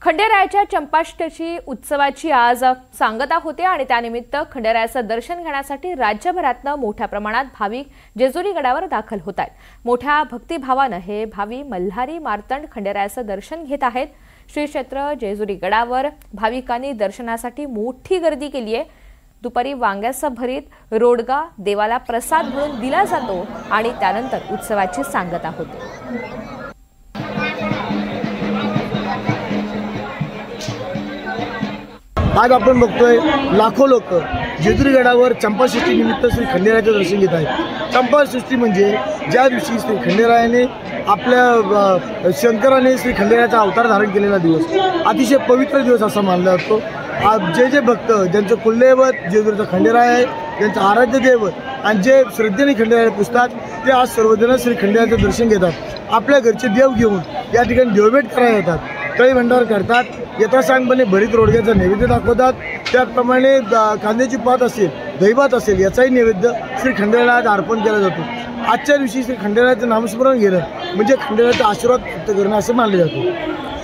खंडेरायाच्या चंपाषष्ठी उत्सवाची आज सांगता होते आणि त्यानिमित्त खंडेरायाचं दर्शन घेण्यासाठी राज्यभरातून मोठ्या प्रमाणात भाविक जेजुरी गडावर दाखल होत आहेत। मोठ्या भक्तिभावाने हे भावी मल्हारी मार्तंड खंडेरायाचं दर्शन घेत आहेत। श्री क्षेत्र जेजुरी गडावर भाविकांनी दर्शनासाठी मोठी गर्दी केली आहे। दुपारी वांग्याचं भरीत रोडगा देवाला प्रसाद म्हणून दिला जातो आणि त्यानंतर उत्सवाची सांगता होते। आज आपण बघतोय लाखो लोक जेजुरी गडावर चंपाषष्ठी निमित्त श्री खंडेरायाचे दर्शन घेत आहेत। चंपाषष्ठी म्हणजे ज्या दिवशी श्री खंडेरायाने आपल्या शंकराने श्री खंडेरायाचा अवतार धारण केलेला दिवस, अतिशय पवित्र दिवस असा मानला जातो। जे भक्त ज्यांचं कुलदैवत जेजुरीचा खंडेराय आहे, ज्यांचं आराध्य दैवत आणि जे श्रद्धेने खंडेरायाला पुजतात ते आज सर्वजण श्री खंडेरायाचं दर्शन घेतात। आपल्या घरचे देव घेऊन या ठिकाणी देवभेट करायला येतात, कळी भंडार करतात, यथासांगपणे भरीत रोडग्याचा नैवेद्य दाखवतात। त्याचप्रमाणे कांद्याची पात असेल, दहीभात असेल याचाही नैवेद्य श्री खंडेरायाला आज अर्पण केला जातो। आजच्या दिवशी श्री खंडेरायाचं नामस्मरण घेणं म्हणजे खंडेरायाचा आशीर्वाद प्राप्त करणं असं मानलं जातं।